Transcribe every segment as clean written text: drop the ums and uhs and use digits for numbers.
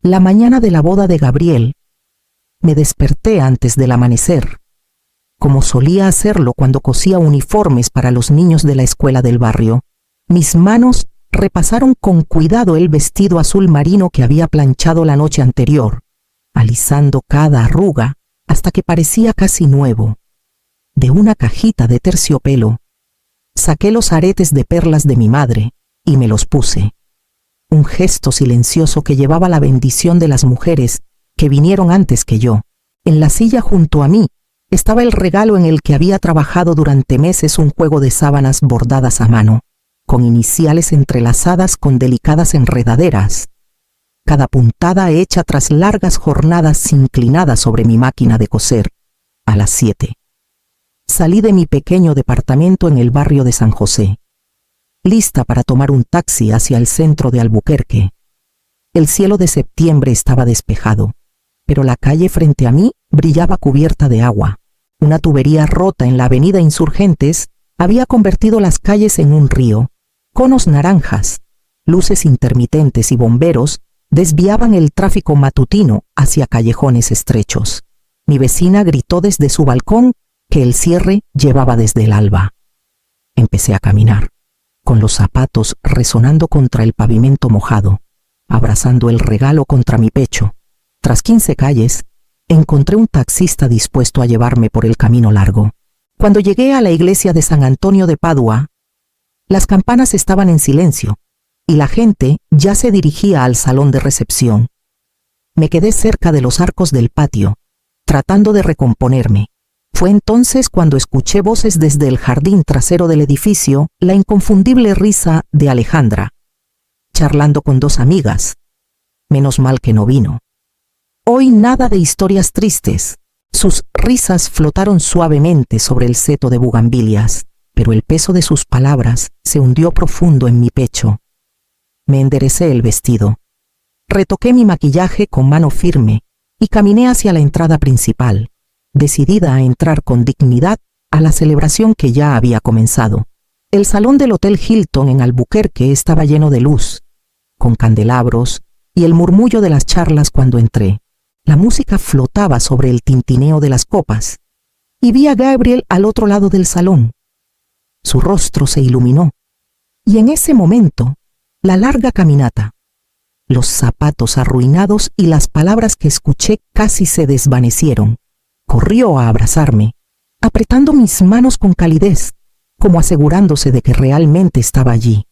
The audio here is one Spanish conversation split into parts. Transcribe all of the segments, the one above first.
La mañana de la boda de Gabriel, me desperté antes del amanecer, como solía hacerlo cuando cosía uniformes para los niños de la escuela del barrio. Mis manos repasaron con cuidado el vestido azul marino que había planchado la noche anterior, alisando cada arruga hasta que parecía casi nuevo. De una cajita de terciopelo, saqué los aretes de perlas de mi madre y me los puse. Un gesto silencioso que llevaba la bendición de las mujeres que vinieron antes que yo. En la silla junto a mí estaba el regalo en el que había trabajado durante meses, un juego de sábanas bordadas a mano, con iniciales entrelazadas con delicadas enredaderas, cada puntada hecha tras largas jornadas inclinadas sobre mi máquina de coser. A las 7. Salí de mi pequeño departamento en el barrio de San José, lista para tomar un taxi hacia el centro de Albuquerque. El cielo de septiembre estaba despejado, pero la calle frente a mí brillaba cubierta de agua. Una tubería rota en la avenida Insurgentes había convertido las calles en un río. Conos naranjas, luces intermitentes y bomberos desviaban el tráfico matutino hacia callejones estrechos. Mi vecina gritó desde su balcón que el cierre llevaba desde el alba. Empecé a caminar, con los zapatos resonando contra el pavimento mojado, abrazando el regalo contra mi pecho. Tras 15 calles, encontré un taxista dispuesto a llevarme por el camino largo. Cuando llegué a la iglesia de San Antonio de Padua, las campanas estaban en silencio y la gente ya se dirigía al salón de recepción. Me quedé cerca de los arcos del patio, tratando de recomponerme. Fue entonces cuando escuché voces desde el jardín trasero del edificio, la inconfundible risa de Alejandra, charlando con dos amigas. Menos mal que no vino. Hoy nada de historias tristes. Sus risas flotaron suavemente sobre el seto de bugambilias, pero el peso de sus palabras se hundió profundo en mi pecho. Me enderecé el vestido, retoqué mi maquillaje con mano firme y caminé hacia la entrada principal, decidida a entrar con dignidad a la celebración que ya había comenzado. El salón del Hotel Hilton en Albuquerque estaba lleno de luz, con candelabros y el murmullo de las charlas cuando entré. La música flotaba sobre el tintineo de las copas, y vi a Gabriel al otro lado del salón. Su rostro se iluminó, y en ese momento, la larga caminata, los zapatos arruinados y las palabras que escuché casi se desvanecieron. Corrió a abrazarme, apretando mis manos con calidez, como asegurándose de que realmente estaba allí.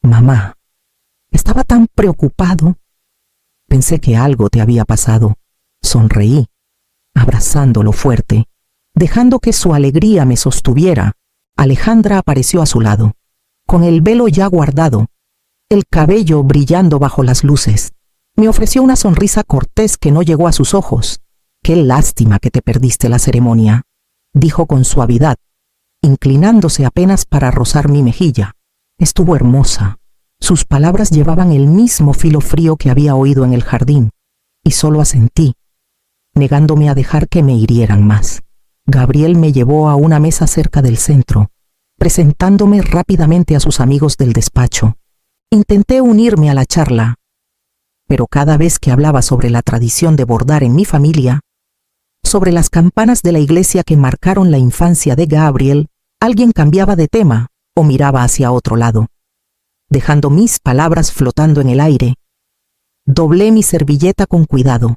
Mamá, estaba tan preocupado. Pensé que algo te había pasado. Sonreí, abrazándolo fuerte, dejando que su alegría me sostuviera. Alejandra apareció a su lado, con el velo ya guardado, el cabello brillando bajo las luces. Me ofreció una sonrisa cortés que no llegó a sus ojos. «Qué lástima que te perdiste la ceremonia», dijo con suavidad, inclinándose apenas para rozar mi mejilla. Estuvo hermosa. Sus palabras llevaban el mismo filo frío que había oído en el jardín, y solo asentí, negándome a dejar que me hirieran más. Gabriel me llevó a una mesa cerca del centro, presentándome rápidamente a sus amigos del despacho. Intenté unirme a la charla, pero cada vez que hablaba sobre la tradición de bordar en mi familia, sobre las campanas de la iglesia que marcaron la infancia de Gabriel, alguien cambiaba de tema o miraba hacia otro lado. Dejando mis palabras flotando en el aire, doblé mi servilleta con cuidado,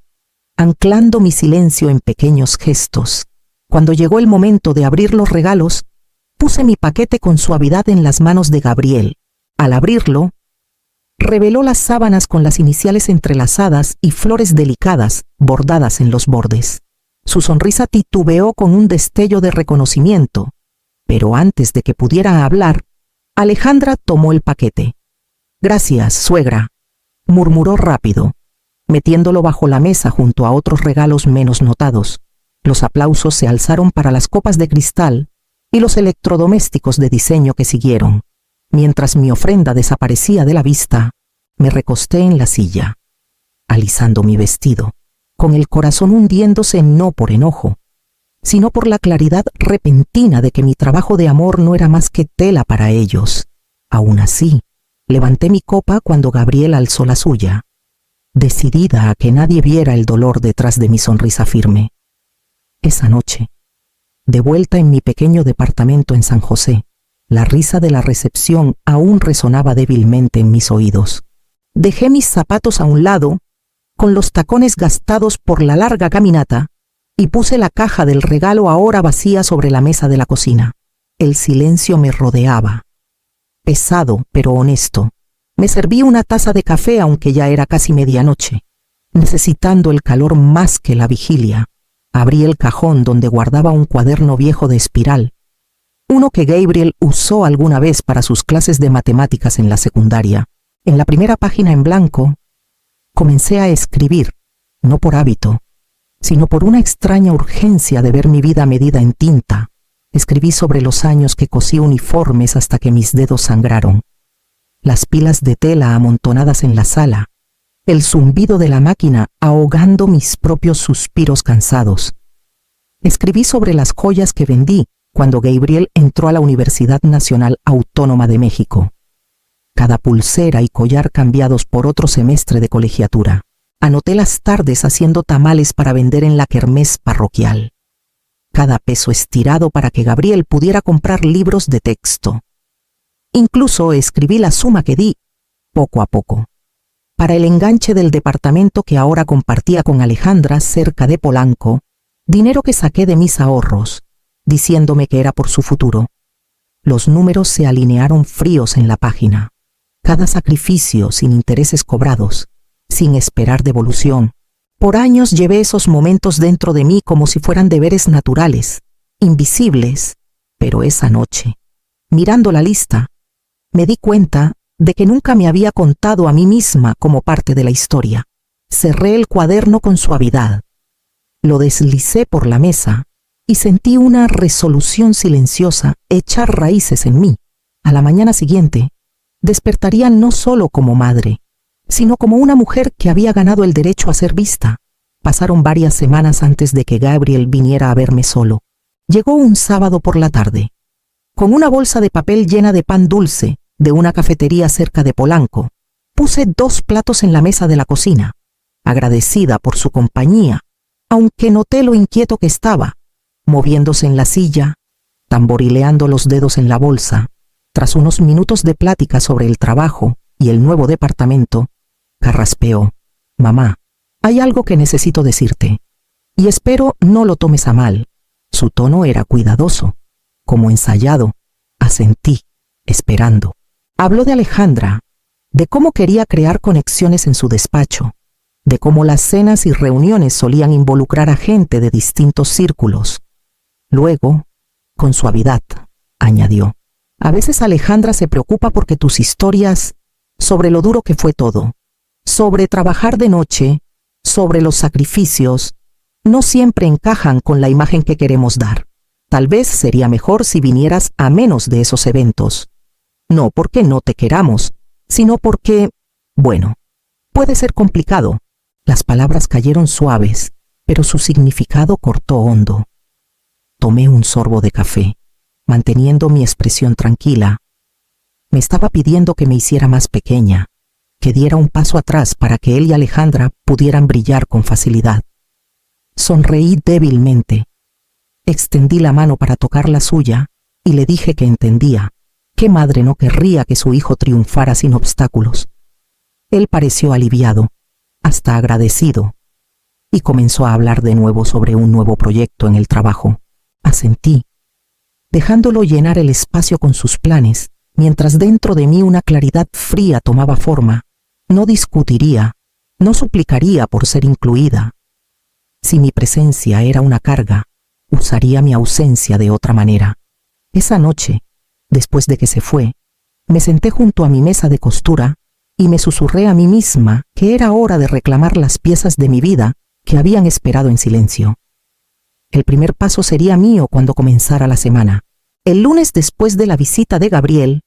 anclando mi silencio en pequeños gestos. Cuando llegó el momento de abrir los regalos, puse mi paquete con suavidad en las manos de Gabriel. Al abrirlo, reveló las sábanas con las iniciales entrelazadas y flores delicadas bordadas en los bordes. Su sonrisa titubeó con un destello de reconocimiento, pero antes de que pudiera hablar, Alejandra tomó el paquete. «Gracias, suegra», murmuró rápido, metiéndolo bajo la mesa junto a otros regalos menos notados. Los aplausos se alzaron para las copas de cristal y los electrodomésticos de diseño que siguieron. Mientras mi ofrenda desaparecía de la vista, me recosté en la silla, alisando mi vestido, con el corazón hundiéndose no por enojo, sino por la claridad repentina de que mi trabajo de amor no era más que tela para ellos. Aún así, levanté mi copa cuando Gabriel alzó la suya. decidida a que nadie viera el dolor detrás de mi sonrisa firme. Esa noche, de vuelta en mi pequeño departamento en San José, la risa de la recepción aún resonaba débilmente en mis oídos. Dejé mis zapatos a un lado, con los tacones gastados por la larga caminata, y puse la caja del regalo ahora vacía sobre la mesa de la cocina. El silencio me rodeaba. Pesado, pero honesto. Me serví una taza de café aunque ya era casi medianoche. Necesitando el calor más que la vigilia, abrí el cajón donde guardaba un cuaderno viejo de espiral, uno que Gabriel usó alguna vez para sus clases de matemáticas en la secundaria. En la primera página en blanco, comencé a escribir, no por hábito, sino por una extraña urgencia de ver mi vida medida en tinta. Escribí sobre los años que cosí uniformes hasta que mis dedos sangraron, las pilas de tela amontonadas en la sala, el zumbido de la máquina ahogando mis propios suspiros cansados. Escribí sobre las joyas que vendí cuando Gabriel entró a la Universidad Nacional Autónoma de México. Cada pulsera y collar cambiados por otro semestre de colegiatura. Anoté las tardes haciendo tamales para vender en la kermés parroquial. Cada peso estirado para que Gabriel pudiera comprar libros de texto. Incluso escribí la suma que di, poco a poco, para el enganche del departamento que ahora compartía con Alejandra cerca de Polanco, dinero que saqué de mis ahorros, diciéndome que era por su futuro. Los números se alinearon fríos en la página. Cada sacrificio sin intereses cobrados, sin esperar devolución. Por años llevé esos momentos dentro de mí como si fueran deberes naturales, invisibles, pero esa noche, mirando la lista, me di cuenta de que nunca me había contado a mí misma como parte de la historia. Cerré el cuaderno con suavidad, lo deslicé por la mesa y sentí una resolución silenciosa echar raíces en mí. A la mañana siguiente, despertaría no solo como madre, sino como una mujer que había ganado el derecho a ser vista. Pasaron varias semanas antes de que Gabriel viniera a verme solo. Llegó un sábado por la tarde, con una bolsa de papel llena de pan dulce de una cafetería cerca de Polanco. Puse 2 platos en la mesa de la cocina, agradecida por su compañía, aunque noté lo inquieto que estaba, moviéndose en la silla, tamborileando los dedos en la bolsa. Tras unos minutos de plática sobre el trabajo y el nuevo departamento, carraspeó: «Mamá, hay algo que necesito decirte, y espero no lo tomes a mal». Su tono era cuidadoso, como ensayado. Asentí, esperando. Habló de Alejandra, de cómo quería crear conexiones en su despacho, de cómo las cenas y reuniones solían involucrar a gente de distintos círculos. Luego, con suavidad, añadió: «A veces Alejandra se preocupa porque tus historias, sobre lo duro que fue todo, sobre trabajar de noche, sobre los sacrificios, no siempre encajan con la imagen que queremos dar. Tal vez sería mejor si vinieras a menos de esos eventos. No porque no te queramos, sino porque, bueno, puede ser complicado». Las palabras cayeron suaves, pero su significado cortó hondo. Tomé un sorbo de café, manteniendo mi expresión tranquila. Me estaba pidiendo que me hiciera más pequeña, que diera un paso atrás para que él y Alejandra pudieran brillar con facilidad. Sonreí débilmente. Extendí la mano para tocar la suya y le dije que entendía. ¿Qué madre no querría que su hijo triunfara sin obstáculos? Él pareció aliviado, hasta agradecido, y comenzó a hablar de nuevo sobre un nuevo proyecto en el trabajo. Asentí, dejándolo llenar el espacio con sus planes, mientras dentro de mí una claridad fría tomaba forma. No discutiría, no suplicaría por ser incluida. Si mi presencia era una carga, usaría mi ausencia de otra manera. Esa noche, después de que se fue, me senté junto a mi mesa de costura y me susurré a mí misma que era hora de reclamar las piezas de mi vida que habían esperado en silencio. El primer paso sería mío cuando comenzara la semana. El lunes, después de la visita de Gabriel,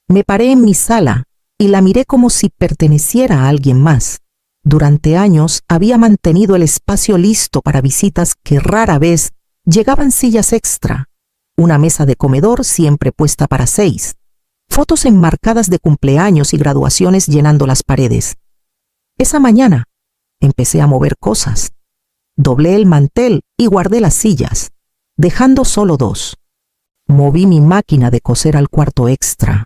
me paré en mi sala y la miré como si perteneciera a alguien más. Durante años había mantenido el espacio listo para visitas que rara vez llegaban sillas extra, una mesa de comedor siempre puesta para 6, fotos enmarcadas de cumpleaños y graduaciones llenando las paredes. Esa mañana empecé a mover cosas. Doblé el mantel y guardé las sillas, dejando solo 2. Moví mi máquina de coser al cuarto extra,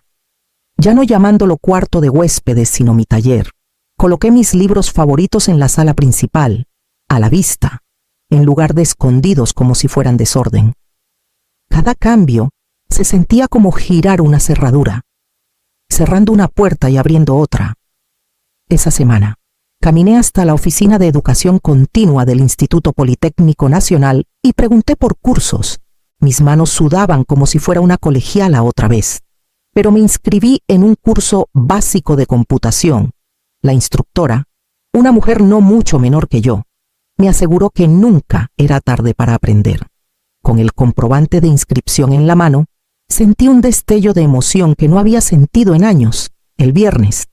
ya no llamándolo cuarto de huéspedes, sino mi taller. Coloqué mis libros favoritos en la sala principal, a la vista, en lugar de escondidos como si fueran desorden. Cada cambio se sentía como girar una cerradura, cerrando una puerta y abriendo otra. Esa semana, caminé hasta la oficina de educación continua del Instituto Politécnico Nacional y pregunté por cursos. Mis manos sudaban como si fuera una colegiala otra vez, pero me inscribí en un curso básico de computación. La instructora, una mujer no mucho menor que yo, me aseguró que nunca era tarde para aprender. Con el comprobante de inscripción en la mano, sentí un destello de emoción que no había sentido en años. El viernes,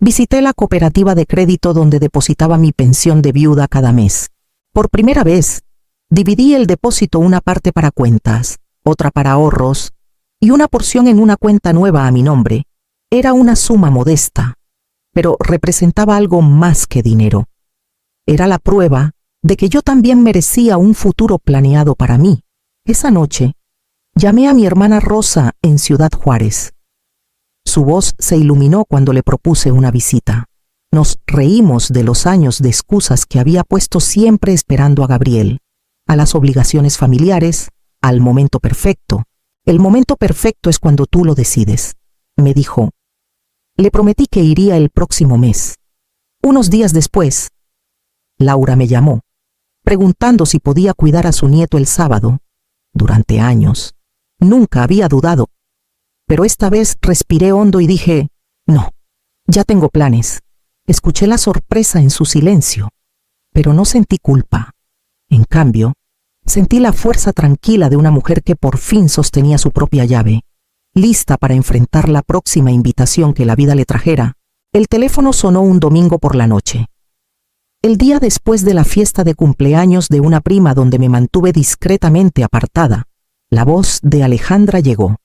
visité la cooperativa de crédito donde depositaba mi pensión de viuda cada mes. Por primera vez, dividí el depósito, una parte para cuentas, otra para ahorros y una porción en una cuenta nueva a mi nombre. Era una suma modesta, pero representaba algo más que dinero. Era la prueba de que yo también merecía un futuro planeado para mí. Esa noche, llamé a mi hermana Rosa en Ciudad Juárez. Su voz se iluminó cuando le propuse una visita. Nos reímos de los años de excusas que había puesto siempre esperando a Gabriel, a las obligaciones familiares, al momento perfecto. El momento perfecto es cuando tú lo decides, me dijo. Le prometí que iría el próximo mes. Unos días después, Laura me llamó, preguntando si podía cuidar a su nieto el sábado. Durante años, nunca había dudado, pero esta vez respiré hondo y dije, no, ya tengo planes. Escuché la sorpresa en su silencio, pero no sentí culpa. En cambio, sentí la fuerza tranquila de una mujer que por fin sostenía su propia llave, lista para enfrentar la próxima invitación que la vida le trajera. El teléfono sonó un domingo por la noche. El día después de la fiesta de cumpleaños de una prima donde me mantuve discretamente apartada, la voz de Alejandra llegó.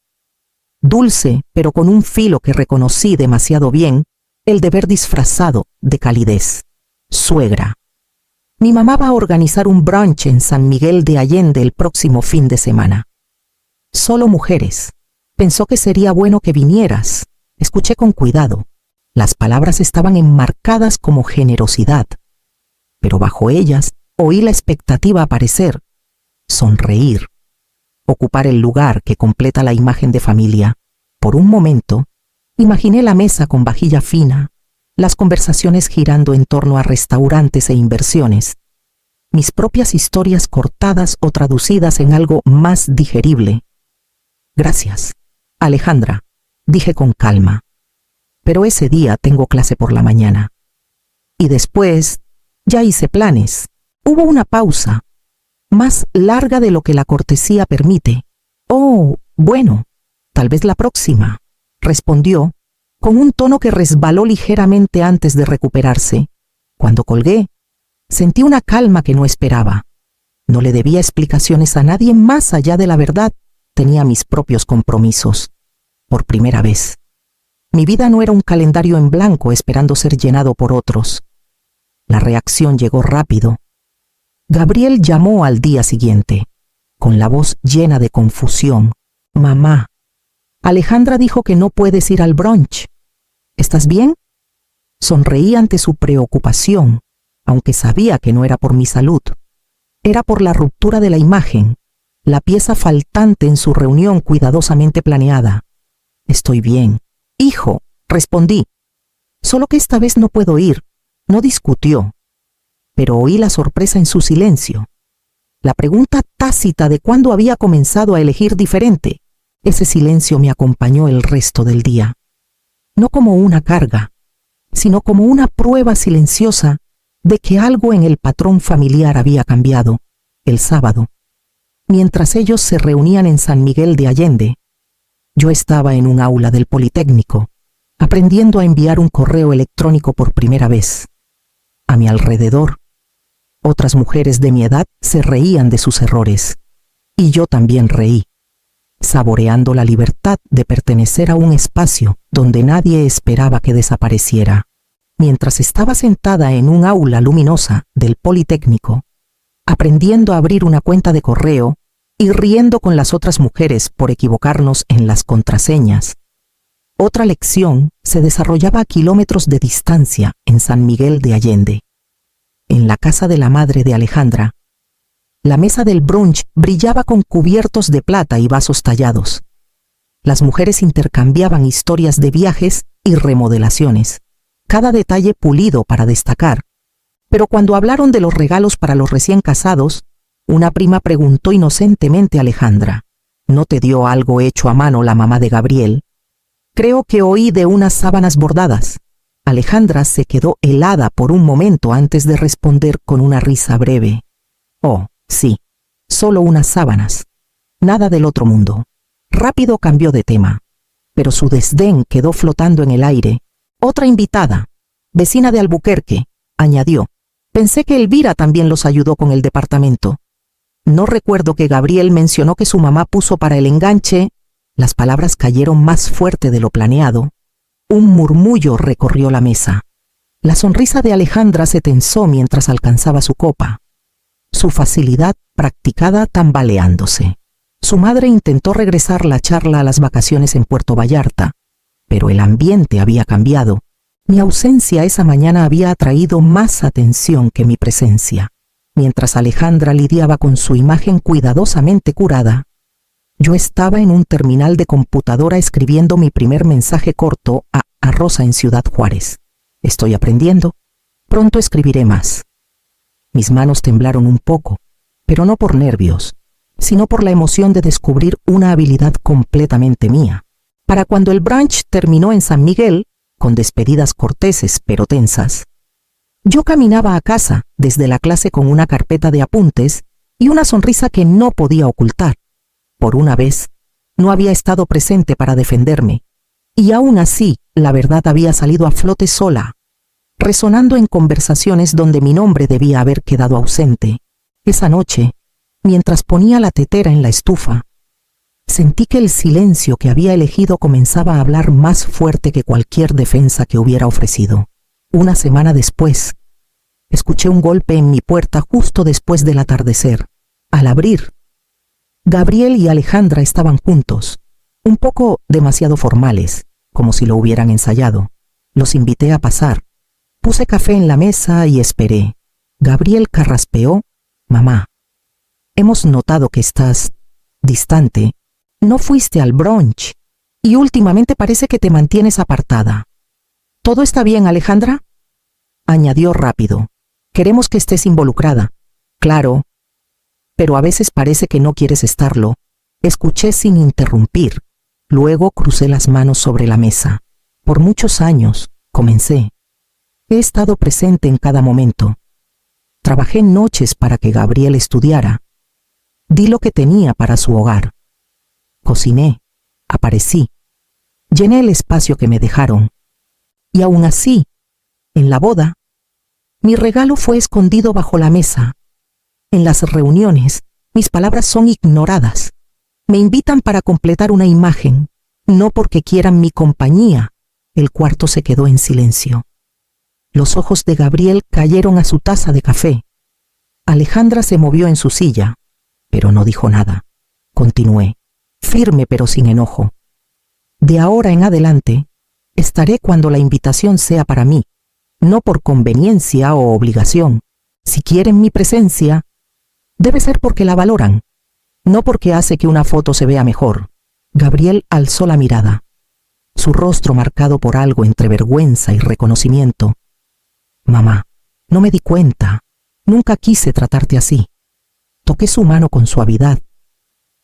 Dulce, pero con un filo que reconocí demasiado bien, el deber disfrazado de calidez. Suegra. Mi mamá va a organizar un brunch en San Miguel de Allende el próximo fin de semana. Solo mujeres. Pensó que sería bueno que vinieras. Escuché con cuidado. Las palabras estaban enmarcadas como generosidad, pero bajo ellas oí la expectativa aparecer. Sonreír. Ocupar el lugar que completa la imagen de familia. Por un momento, imaginé la mesa con vajilla fina, las conversaciones girando en torno a restaurantes e inversiones, mis propias historias cortadas o traducidas en algo más digerible. Gracias, Alejandra, dije con calma, pero ese día tengo clase por la mañana. Y después, ya hice planes. Hubo una pausa, más larga de lo que la cortesía permite. Oh, bueno, tal vez la próxima, respondió, con un tono que resbaló ligeramente antes de recuperarse. Cuando colgué, sentí una calma que no esperaba. No le debía explicaciones a nadie más allá de la verdad. Tenía mis propios compromisos. Por primera vez. Mi vida no era un calendario en blanco esperando ser llenado por otros. La reacción llegó rápido. Gabriel llamó al día siguiente, con la voz llena de confusión. Mamá, Alejandra dijo que no puedes ir al brunch. ¿Estás bien? Sonreí ante su preocupación, aunque sabía que no era por mi salud. Era por la ruptura de la imagen, la pieza faltante en su reunión cuidadosamente planeada. Estoy bien. Hijo, respondí. Solo que esta vez no puedo ir. No discutió, pero oí la sorpresa en su silencio. La pregunta tácita de cuándo había comenzado a elegir diferente. Ese silencio me acompañó el resto del día. No como una carga, sino como una prueba silenciosa de que algo en el patrón familiar había cambiado. El sábado, mientras ellos se reunían en San Miguel de Allende, yo estaba en un aula del Politécnico, aprendiendo a enviar un correo electrónico por primera vez. A mi alrededor, otras mujeres de mi edad se reían de sus errores, y yo también reí, saboreando la libertad de pertenecer a un espacio donde nadie esperaba que desapareciera. mientras estaba sentada en un aula luminosa del Politécnico, aprendiendo a abrir una cuenta de correo y riendo con las otras mujeres por equivocarnos en las contraseñas. Otra lección se desarrollaba a kilómetros de distancia en San Miguel de Allende. En la casa de la madre de Alejandra, la mesa del brunch brillaba con cubiertos de plata y vasos tallados. Las mujeres intercambiaban historias de viajes y remodelaciones, cada detalle pulido para destacar. Pero cuando hablaron de los regalos para los recién casados, una prima preguntó inocentemente a Alejandra: ¿no te dio algo hecho a mano la mamá de Gabriel? Creo que oí de unas sábanas bordadas. Alejandra se quedó helada por un momento antes de responder con una risa breve. Oh, sí, solo unas sábanas. Nada del otro mundo. Rápido cambió de tema, pero su desdén quedó flotando en el aire. Otra invitada, vecina de Albuquerque, añadió: pensé que Elvira también los ayudó con el departamento. No recuerdo que Gabriel mencionó que su mamá puso para el enganche. Las palabras cayeron más fuerte de lo planeado. Un murmullo recorrió la mesa. La sonrisa de Alejandra se tensó mientras alcanzaba su copa, su facilidad practicada tambaleándose. Su madre intentó regresar la charla a las vacaciones en Puerto Vallarta, pero el ambiente había cambiado. Mi ausencia esa mañana había atraído más atención que mi presencia. Mientras Alejandra lidiaba con su imagen cuidadosamente curada, yo estaba en un terminal de computadora escribiendo mi primer mensaje corto a Rosa en Ciudad Juárez. Estoy aprendiendo. Pronto escribiré más. Mis manos temblaron un poco, pero no por nervios, sino por la emoción de descubrir una habilidad completamente mía. Para cuando el brunch terminó en San Miguel, con despedidas corteses pero tensas, yo caminaba a casa desde la clase con una carpeta de apuntes y una sonrisa que no podía ocultar. Por una vez, no había estado presente para defenderme, y aún así la verdad había salido a flote sola, resonando en conversaciones donde mi nombre debía haber quedado ausente. Esa noche, mientras ponía la tetera en la estufa, sentí que el silencio que había elegido comenzaba a hablar más fuerte que cualquier defensa que hubiera ofrecido. Una semana después, escuché un golpe en mi puerta justo después del atardecer. Al abrir, Gabriel y Alejandra estaban juntos, un poco demasiado formales, como si lo hubieran ensayado. Los invité a pasar. Puse café en la mesa y esperé. Gabriel carraspeó: mamá, hemos notado que estás distante. No fuiste al brunch y últimamente parece que te mantienes apartada. ¿Todo está bien, Alejandra?, añadió rápido. Queremos que estés involucrada. Claro, pero a veces parece que no quieres estarlo. Escuché sin interrumpir. Luego crucé las manos sobre la mesa. Por muchos años, comencé. He estado presente en cada momento. Trabajé noches para que Gabriel estudiara. Di lo que tenía para su hogar. Cociné, aparecí, llené el espacio que me dejaron. Y aún así, en la boda, mi regalo fue escondido bajo la mesa. En las reuniones, mis palabras son ignoradas. Me invitan para completar una imagen, no porque quieran mi compañía. El cuarto se quedó en silencio. Los ojos de Gabriel cayeron a su taza de café. Alejandra se movió en su silla, pero no dijo nada. Continué, firme pero sin enojo. De ahora en adelante, estaré cuando la invitación sea para mí, no por conveniencia o obligación. Si quieren mi presencia, debe ser porque la valoran, no porque hace que una foto se vea mejor. Gabriel alzó la mirada, su rostro marcado por algo entre vergüenza y reconocimiento. Mamá, no me di cuenta. Nunca quise tratarte así. Toqué su mano con suavidad.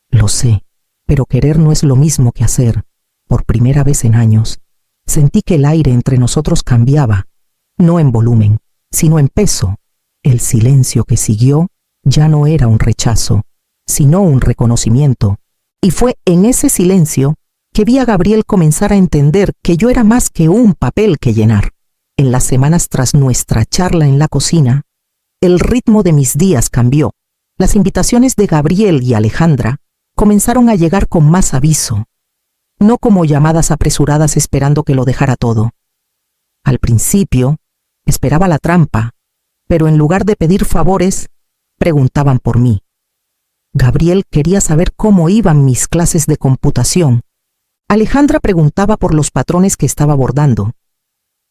Lo sé, pero querer no es lo mismo que hacer. Por primera vez en años, sentí que el aire entre nosotros cambiaba, no en volumen, sino en peso. El silencio que siguió ya no era un rechazo, sino un reconocimiento. Y fue en ese silencio que vi a Gabriel comenzar a entender que yo era más que un papel que llenar. En las semanas tras nuestra charla en la cocina, el ritmo de mis días cambió. Las invitaciones de Gabriel y Alejandra comenzaron a llegar con más aviso, no como llamadas apresuradas esperando que lo dejara todo. Al principio, Esperaba la trampa, pero en lugar de pedir favores, preguntaban por mí. Gabriel quería saber cómo iban mis clases de computación. Alejandra preguntaba por los patrones que estaba bordando.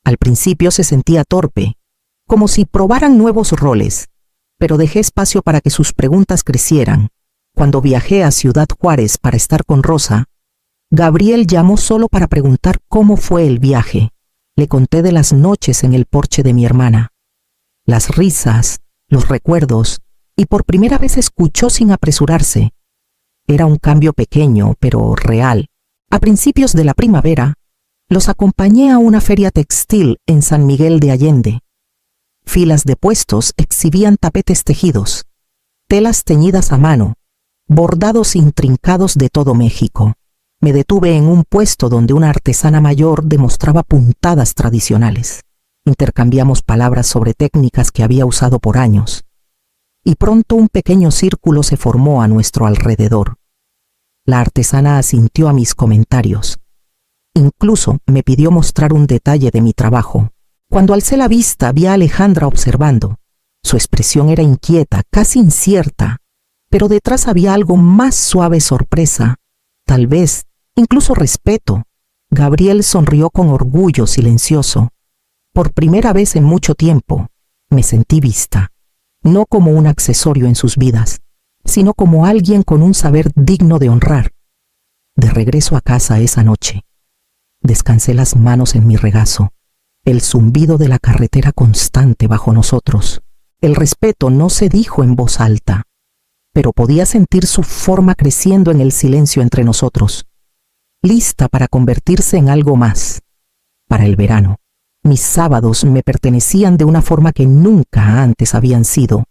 Al principio se sentía torpe, como si probaran nuevos roles, pero dejé espacio para que sus preguntas crecieran. Cuando viajé a Ciudad Juárez para estar con Rosa, Gabriel llamó solo para preguntar cómo fue el viaje. Le conté de las noches en el porche de mi hermana, las risas, los recuerdos, y por primera vez escuchó sin apresurarse. Era un cambio pequeño, pero real. A principios de la primavera, los acompañé a una feria textil en San Miguel de Allende. Filas de puestos exhibían tapetes tejidos, telas teñidas a mano, bordados intrincados de todo México. Me detuve en un puesto donde una artesana mayor demostraba puntadas tradicionales. Intercambiamos palabras sobre técnicas que había usado por años, y pronto un pequeño círculo se formó a nuestro alrededor. La artesana asintió a mis comentarios. Incluso me pidió mostrar un detalle de mi trabajo. Cuando alcé la vista vi a Alejandra observando. Su expresión era inquieta, casi incierta, pero detrás había algo más suave: sorpresa, tal vez incluso respeto. Gabriel sonrió con orgullo silencioso. Por primera vez en mucho tiempo, me sentí vista, no como un accesorio en sus vidas, sino como alguien con un saber digno de honrar. De regreso a casa esa noche, descansé las manos en mi regazo, el zumbido de la carretera constante bajo nosotros. El respeto no se dijo en voz alta, pero podía sentir su forma creciendo en el silencio entre nosotros, lista para convertirse en algo más. Para el verano, mis sábados me pertenecían de una forma que nunca antes habían sido.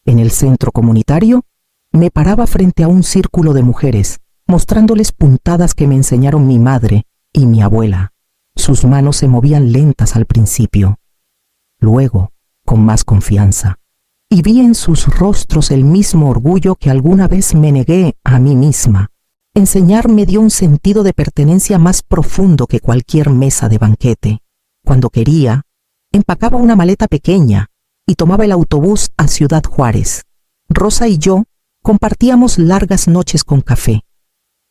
En el centro comunitario, me paraba frente a un círculo de mujeres, mostrándoles puntadas que me enseñaron mi madre y mi abuela. Sus manos se movían lentas al principio, luego con más confianza, y vi en sus rostros el mismo orgullo que alguna vez me negué a mí misma. Enseñar me dio un sentido de pertenencia más profundo que cualquier mesa de banquete. Cuando quería, empacaba una maleta pequeña y tomaba el autobús a Ciudad Juárez. Rosa y yo compartíamos largas noches con café,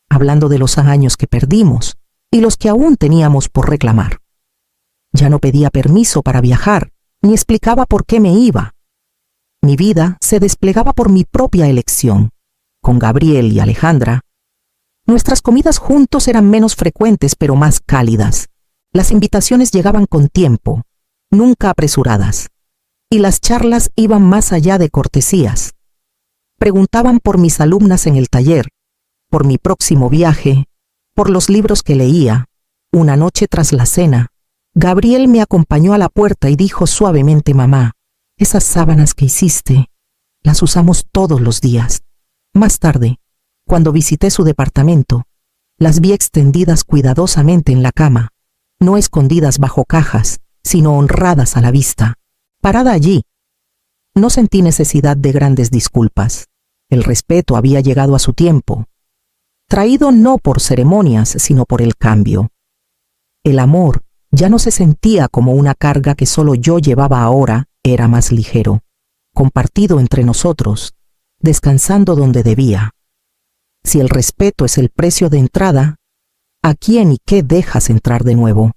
hablando de los años que perdimos y los que aún teníamos por reclamar. Ya no pedía permiso para viajar, ni explicaba por qué me iba. Mi vida se desplegaba por mi propia elección. Con Gabriel y Alejandra, nuestras comidas juntos eran menos frecuentes pero más cálidas. Las invitaciones llegaban con tiempo, nunca apresuradas, y las charlas iban más allá de cortesías. Preguntaban por mis alumnas en el taller, por mi próximo viaje, por los libros que leía. Una noche tras la cena, Gabriel me acompañó a la puerta y dijo suavemente: «Mamá, esas sábanas que hiciste, las usamos todos los días». Más tarde, cuando visité su departamento, las vi extendidas cuidadosamente en la cama, no escondidas bajo cajas, sino honradas a la vista. Parada allí, no sentí necesidad de grandes disculpas. El respeto había llegado a su tiempo, traído no por ceremonias, sino por el cambio. El amor ya no se sentía como una carga que solo yo llevaba ahora, era más ligero, compartido entre nosotros, descansando donde debía. Si el respeto es el precio de entrada, ¿a quién y qué dejas entrar de nuevo?